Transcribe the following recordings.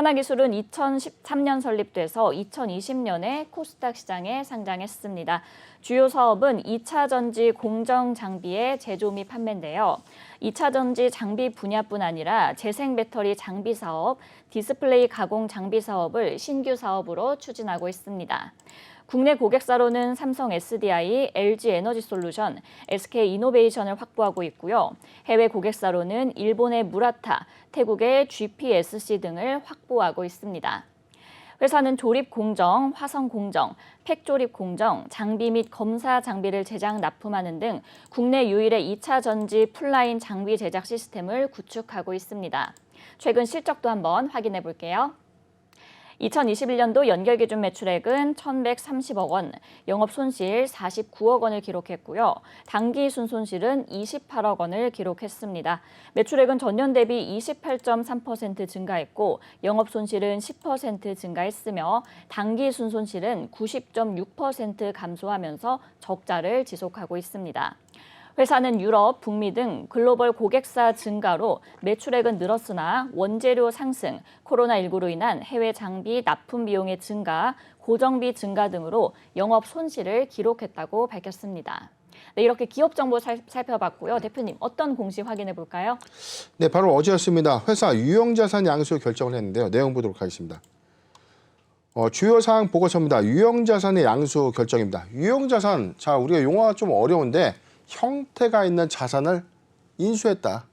하나기술은 2013년 설립돼서 2020년에 코스닥 시장에 상장했습니다. 주요 사업은 2차 전지 공정 장비의 제조 및 판매인데요. 2차 전지 장비 분야뿐 아니라 재생 배터리 장비 사업, 디스플레이 가공 장비 사업을 신규 사업으로 추진하고 있습니다. 국내 고객사로는 삼성 SDI, LG 에너지솔루션, SK 이노베이션을 확보하고 있고요. 해외 고객사로는 일본의 무라타, 태국의 GPSC 등을 확보하고 있습니다. 회사는 조립 공정, 화성 공정, 팩 조립 공정, 장비 및 검사 장비를 제작 납품하는 등 국내 유일의 2차 전지 풀라인 장비 제작 시스템을 구축하고 있습니다. 최근 실적도 한번 확인해 볼게요. 2021년도 연결기준 매출액은 1,130억 원, 영업 손실 49억 원을 기록했고요. 당기 순손실은 28억 원을 기록했습니다. 매출액은 전년 대비 28.3% 증가했고 영업 손실은 10% 증가했으며 당기 순손실은 90.6% 감소하면서 적자를 지속하고 있습니다. 회사는 유럽, 북미 등 글로벌 고객사 증가로 매출액은 늘었으나 원재료 상승, 코로나19로 인한 해외 장비 납품 비용의 증가, 고정비 증가 등으로 영업 손실을 기록했다고 밝혔습니다. 네, 이렇게 기업 정보 살펴봤고요. 대표님, 어떤 공시 확인해 볼까요? 네, 바로 어제였습니다. 회사 유형자산 양수 결정을 했는데요. 내용 보도록 하겠습니다. 주요 사항 보고서입니다. 유형자산의 양수 결정입니다. 유형자산, 자 우리가 용어가 좀 어려운데 형태가 있는 자산을 인수했다.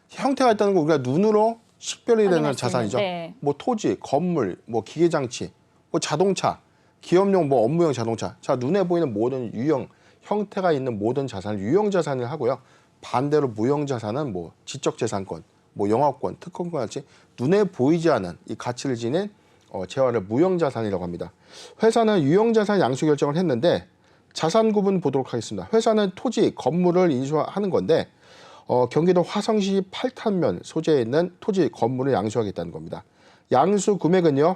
형태가 있다는 거 우리가 눈으로 식별이 되는 자산이죠. 네. 뭐 토지, 건물, 뭐 기계장치, 뭐 자동차, 기업용, 뭐 업무용 자동차. 자 눈에 보이는 모든 유형, 형태가 있는 모든 자산을 유형자산을 하고요. 반대로 무형자산은 뭐 지적재산권, 뭐 영업권, 특허권 같이 눈에 보이지 않은 이 가치를 지닌 재화를 무형자산이라고 합니다. 회사는 유형자산 양수 결정을 했는데 자산 구분 보도록 하겠습니다. 회사는 토지, 건물을 인수하는 건데 경기도 화성시 8탄면 소재에 있는 토지, 건물을 양수하겠다는 겁니다. 양수 금액은요.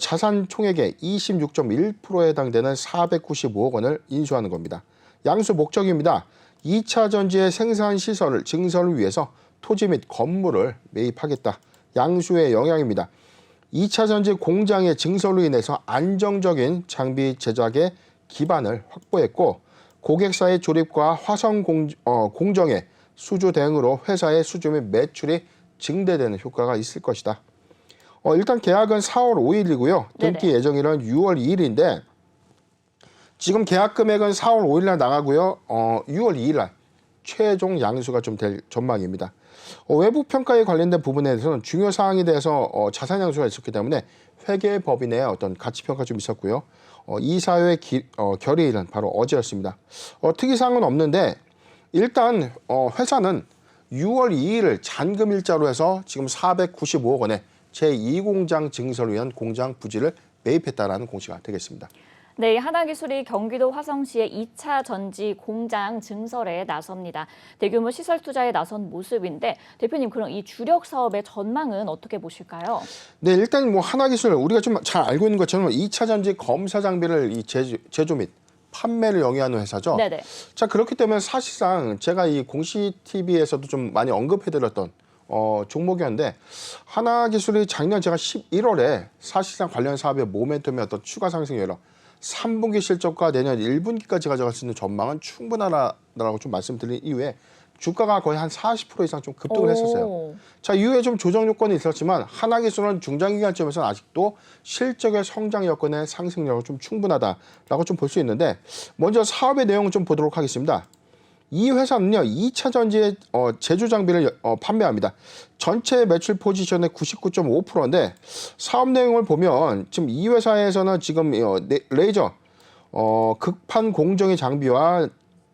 자산 총액의 26.1%에 해당되는 495억 원을 인수하는 겁니다. 양수 목적입니다. 2차 전지의 생산 시설을 증설을 위해서 토지 및 건물을 매입하겠다. 양수의 영향입니다. 2차 전지 공장의 증설로 인해서 안정적인 장비 제작에 기반을 확보했고 고객사의 조립과 화성 공정의 수주 대응으로 회사의 수주 및 매출이 증대되는 효과가 있을 것이다. 일단 계약은 4월 5일이고요. 등기 예정일은 6월 2일인데 지금 계약 금액은 4월 5일 날 나가고요. 6월 2일 날 최종 양수가 좀 될 전망입니다. 외부 평가에 관련된 부분에서는 중요 사항에 대해서 자산 양수가 있었기 때문에 회계법인의 어떤 가치 평가 좀 있었고요. 이사회 결의일은 바로 어제였습니다. 특이사항은 없는데 일단 회사는 6월 2일을 잔금일자로 해서 지금 495억 원의 제2공장 증설을 위한 공장 부지를 매입했다라는 공시가 되겠습니다. 네, 하나기술이 경기도 화성시의 2차 전지 공장 증설에 나섭니다. 대규모 시설 투자에 나선 모습인데 대표님, 그럼 이 주력 사업의 전망은 어떻게 보실까요? 네, 일단 뭐 하나기술 우리가 좀 잘 알고 있는 것처럼 2차 전지 검사 장비를 제조 및 판매를 영위하는 회사죠. 네네. 자, 그렇기 때문에 사실상 제가 이 공시 TV에서도 좀 많이 언급해드렸던 종목이었는데 하나기술이 작년 제가 11월에 사실상 관련 사업의 모멘텀의 어떤 추가 상승 여력 3분기 실적과 내년 1분기까지 가져갈 수 있는 전망은 충분하다라고 좀 말씀드린 이후에 주가가 거의 한 40% 이상 좀 급등을 했었어요. 자, 이후에 좀 조정 요건이 있었지만 하나기술은 중장기관점에서는 아직도 실적의 성장 여건의 상승력은 좀 충분하다라고 좀 볼 수 있는데 먼저 사업의 내용을 좀 보도록 하겠습니다. 이 회사는요, 2차 전지의 제조 장비를 판매합니다. 전체 매출 포지션의 99.5%인데 사업 내용을 보면 지금 이 회사에서는 지금 레이저 극판 공정의 장비와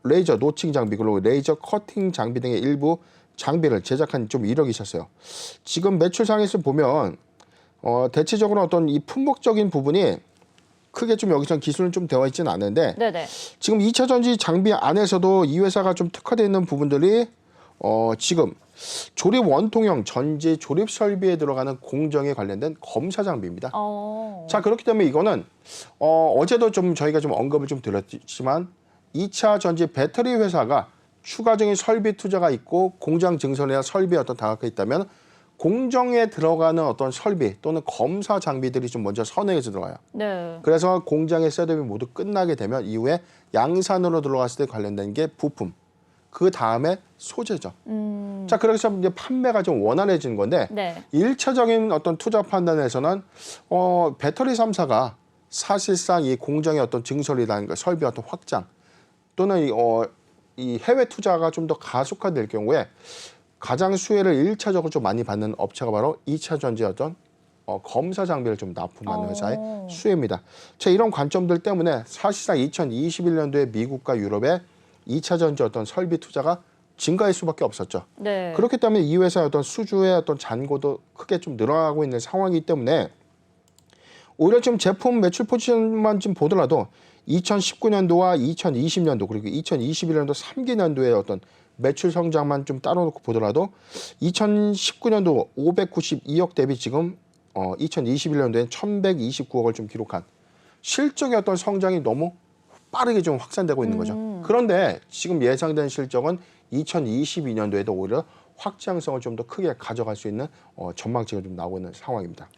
레이저 노칭 장비 그리고 레이저 커팅 장비 등의 일부 장비를 제작한 좀 이력이 있었어요. 지금 매출상에서 보면 대체적으로 어떤 이 품목적인 부분이 크게 좀 여기서 기술은 좀 되어 있지는 않은데 네네. 지금 2차 전지 장비 안에서도 이 회사가 좀 특화되어 있는 부분들이 지금 조립 원통형 전지 조립 설비에 들어가는 공정에 관련된 검사 장비입니다. 자, 그렇기 때문에 이거는 어제도 좀 저희가 좀 언급을 좀 드렸지만 2차 전지 배터리 회사가 추가적인 설비 투자가 있고 공장 증설이나 설비에 어떤 다각화 있다면 공정에 들어가는 어떤 설비 또는 검사 장비들이 좀 먼저 선행해서 들어가요. 네. 그래서 공장의 셋업이 모두 끝나게 되면 이후에 양산으로 들어갔을 때 관련된 게 부품, 그 다음에 소재죠. 자, 그래서 이제 판매가 좀 원활해지는 건데 네. 일차적인 어떤 투자 판단에서는 배터리 3사가 사실상 이 공정의 어떤 증설이라든가 설비 어떤 확장 또는 이 해외 투자가 좀 더 가속화될 경우에 가장 수혜를 일차적으로 좀 많이 받는 업체가 바로 2차 전지 어떤 검사 장비를 좀 납품하는 회사의 수혜입니다. 자, 이런 관점들 때문에 사실상 2021년도에 미국과 유럽의 2차 전지 어떤 설비 투자가 증가할 수밖에 없었죠. 네. 그렇기 때문에 이 회사의 어떤 수주의 어떤 잔고도 크게 좀 늘어나고 있는 상황이기 때문에 오히려 지금 제품 매출 포지션만 좀 보더라도 2019년도와 2020년도 그리고 2021년도 3기년도의 어떤 매출 성장만 좀 따로 놓고 보더라도 2019년도 592억 대비 지금 2021년도엔 1,129억을 좀 기록한 실적의 어떤 성장이 너무 빠르게 좀 확산되고 있는 거죠. 그런데 지금 예상된 실적은 2022년도에도 오히려 확장성을 좀 더 크게 가져갈 수 있는 전망치가 좀 나오고 있는 상황입니다.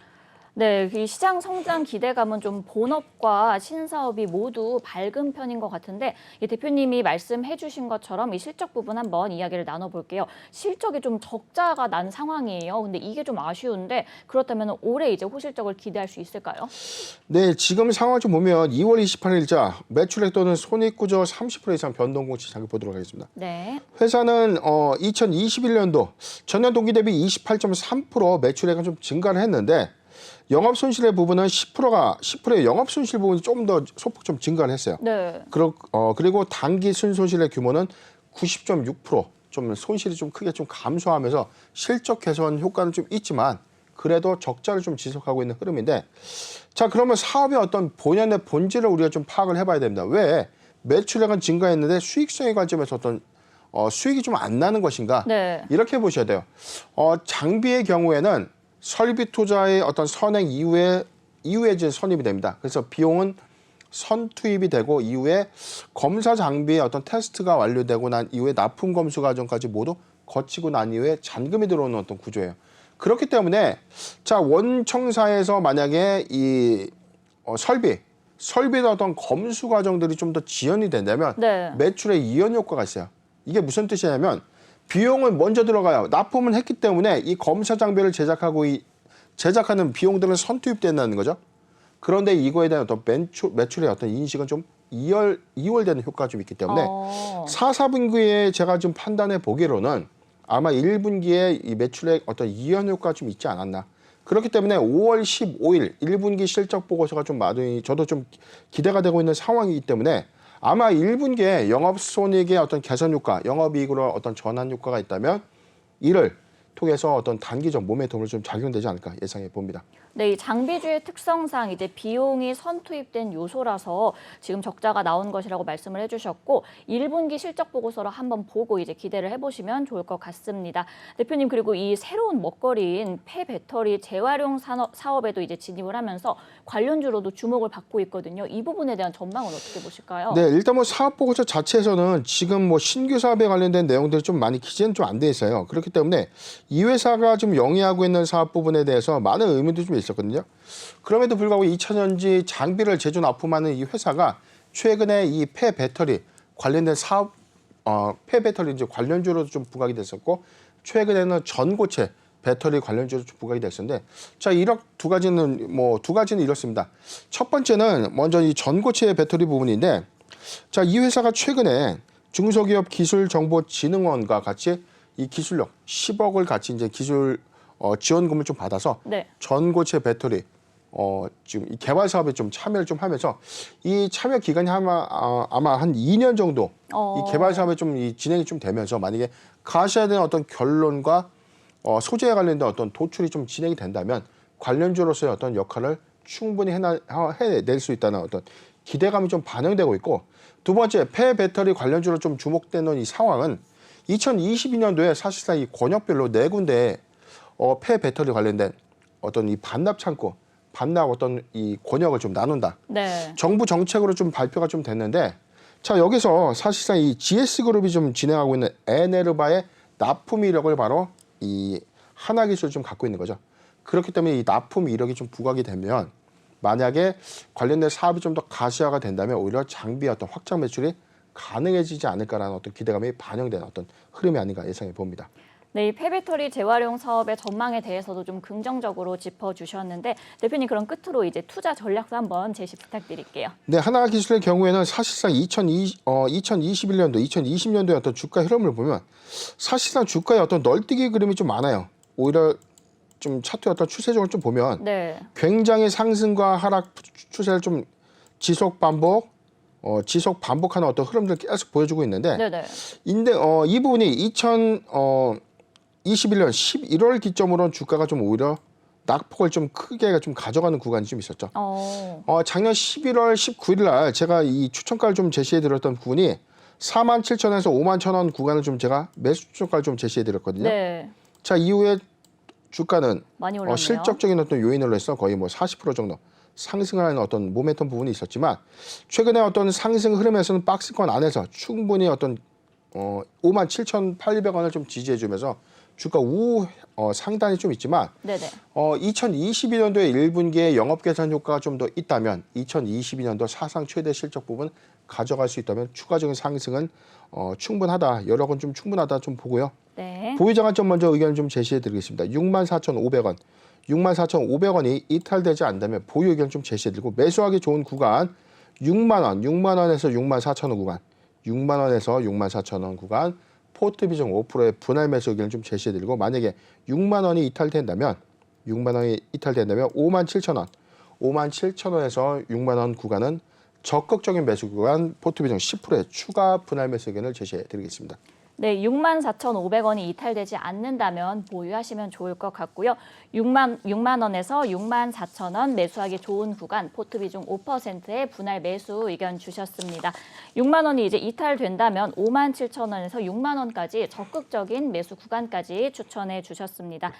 네, 이 시장 성장 기대감은 좀 본업과 신사업이 모두 밝은 편인 것 같은데 이 대표님이 말씀해 주신 것처럼 이 실적 부분 한번 이야기를 나눠볼게요. 실적이 좀 적자가 난 상황이에요. 근데 이게 좀 아쉬운데 그렇다면 올해 이제 호실적을 기대할 수 있을까요? 네, 지금 상황 좀 보면 2월 28일자 매출액 또는 손익구조 30% 이상 변동공시 잠깐 보도록 하겠습니다. 네. 회사는 2021년도 전년 동기 대비 28.3% 매출액은 좀 증가를 했는데 영업 손실의 부분은 10%의 영업 손실 부분이 조금 더 소폭 좀 증가를 했어요. 네. 그리고 단기 순손실의 규모는 90.6% 좀 손실이 좀 크게 좀 감소하면서 실적 개선 효과는 좀 있지만 그래도 적자를 좀 지속하고 있는 흐름인데 자, 그러면 사업의 어떤 본연의 본질을 우리가 좀 파악을 해봐야 됩니다. 왜 매출액은 증가했는데 수익성의 관점에서 어떤 수익이 좀 안 나는 것인가? 네. 이렇게 보셔야 돼요. 장비의 경우에는 설비 투자의 어떤 선행 이후에 이제 선입이 됩니다. 그래서 비용은 선투입이 되고 이후에 검사 장비의 어떤 테스트가 완료되고 난 이후에 납품 검수 과정까지 모두 거치고 난 이후에 잔금이 들어오는 어떤 구조예요. 그렇기 때문에 자, 원청사에서 만약에 이 설비의 어떤 검수 과정들이 좀 더 지연이 된다면 네. 매출에 이연 효과가 있어요. 이게 무슨 뜻이냐면 비용은 먼저 들어가요. 납품은 했기 때문에 이 검사 장비를 제작하는 비용들은 선투입된다는 거죠. 그런데 이거에 대한 어떤 매출의 어떤 인식은 좀 이월되는 효과가 좀 있기 때문에 4, 4분기에 제가 좀 판단해 보기로는 아마 1분기에 이 매출의 어떤 이연 효과가 좀 있지 않았나. 그렇기 때문에 5월 15일 1분기 실적 보고서가 좀 많이 저도 좀 기대가 되고 있는 상황이기 때문에 아마 1분기에 영업손익의 어떤 개선 효과, 영업이익으로 어떤 전환 효과가 있다면 이를 통해서 어떤 단기적 모멘텀을 좀 작용되지 않을까 예상해 봅니다. 네, 이 장비주의 특성상 이제 비용이 선투입된 요소라서 지금 적자가 나온 것이라고 말씀을 해주셨고 1분기 실적 보고서를 한번 보고 이제 기대를 해보시면 좋을 것 같습니다. 대표님 그리고 이 새로운 먹거리인 폐배터리 재활용 사업에도 이제 진입을 하면서 관련주로도 주목을 받고 있거든요. 이 부분에 대한 전망은 어떻게 보실까요? 네, 일단 뭐 사업 보고서 자체에서는 지금 뭐 신규 사업에 관련된 내용들이 좀 많이 기재는 좀 안 돼 있어요. 그렇기 때문에 이 회사가 좀 영위하고 있는 사업 부분에 대해서 많은 의문도 좀 있었거든요. 그럼에도 불구하고 2차전지 장비를 제조 납품하는 이 회사가 최근에 이 폐배터리 관련된 사업, 폐배터리 이제 관련주로도 좀 부각이 됐었고 최근에는 전고체 배터리 관련주로 좀 부각이 됐었는데 자, 두 가지는 이렇습니다. 첫 번째는 먼저 이 전고체 배터리 부분인데 자, 이 회사가 최근에 중소기업 기술정보진흥원과 같이 이 기술력 10억을 같이 이제 기술 지원금을 좀 받아서 네. 전고체 배터리 지금 이 개발 사업에 좀 참여를 좀 하면서 이 참여 기간이 아마 한 2년 정도 이 개발 사업에 좀 이 진행이 좀 되면서 만약에 가셔야 되는 어떤 결론과 소재에 관련된 어떤 도출이 좀 진행이 된다면 관련주로서의 어떤 역할을 충분히 해낼 수 있다는 어떤 기대감이 좀 반영되고 있고 두 번째 폐배터리 관련주로 좀 주목되는 이 상황은 2022년도에 사실상 이 권역별로 4군데 폐배터리 관련된 어떤 이 반납 창고, 반납 어떤 이 권역을 좀 나눈다. 네. 정부 정책으로 좀 발표가 좀 됐는데 자, 여기서 사실상 이 GS그룹이 좀 진행하고 있는 에네르바의 납품 이력을 바로 이 한화기술을 좀 갖고 있는 거죠. 그렇기 때문에 이 납품 이력이 좀 부각이 되면 만약에 관련된 사업이 좀 더 가시화가 된다면 오히려 장비의 어떤 확장 매출이 가능해지지 않을까라는 어떤 기대감이 반영되는 어떤 흐름이 아닌가 예상해 봅니다. 네, 이 폐배터리 재활용 사업의 전망에 대해서도 좀 긍정적으로 짚어주셨는데 대표님 그럼 끝으로 이제 투자 전략도 한번 제시 부탁드릴게요. 네, 하나기술의 경우에는 사실상 2021년도, 2020년도의 어떤 주가 흐름을 보면 사실상 주가의 어떤 널뛰기 그림이 좀 많아요. 오히려 좀 차트의 어떤 추세적으로 좀 보면 네, 굉장히 상승과 하락 추세를 좀 지속 반복하는 어떤 흐름들을 계속 보여주고 있는데 네네. 이 부분이 2021년 11월 기점으로는 주가가 좀 오히려 낙폭을 좀 크게 좀 가져가는 구간이 좀 있었죠. 작년 11월 19일 날 제가 이 추천가를 좀 제시해 드렸던 부분이 47,000원에서 51,000원 구간을 좀 제가 매수 추천가를 좀 제시해 드렸거든요. 네, 자, 이후에 주가는 많이 올랐네요. 실적적인 어떤 요인으로 해서 거의 뭐 40% 정도 상승하는 어떤 모멘텀 부분이 있었지만 최근에 어떤 상승 흐름에서는 박스권 안에서 충분히 어떤 57,800원을 좀 지지해 주면서 주가 상단이 좀 있지만 네네. 2022년도에 1분기에 영업계산 효과가 좀 더 있다면 2022년도 사상 최대 실적 부분 가져갈 수 있다면 추가적인 상승은 충분하다. 여력은 좀 충분하다 좀 보고요. 네. 보유자관점 먼저 의견을 좀 제시해 드리겠습니다. 64,500원. 64,500원이 이탈되지 않는다면 보유 의견 좀 제시해 드리고 매수하기 좋은 구간 6만 원, 6만 원에서 64,000원 구간. 6만 원에서 64,000원 구간 포트 비중 5%의 분할 매수 의견을 좀 제시해 드리고 만약에 6만 원이 이탈된다면 57,000원. 57,000원에서 6만 원 구간은 적극적인 매수 구간 포트 비중 10%의 추가 분할 매수 의견을 제시해 드리겠습니다. 네, 64,500원이 이탈되지 않는다면 보유하시면 좋을 것 같고요. 6만 원에서 64,000원 매수하기 좋은 구간 포트 비중 5%의 분할 매수 의견 주셨습니다. 6만 원이 이제 이탈된다면 57,000원에서 6만 원까지 적극적인 매수 구간까지 추천해 주셨습니다.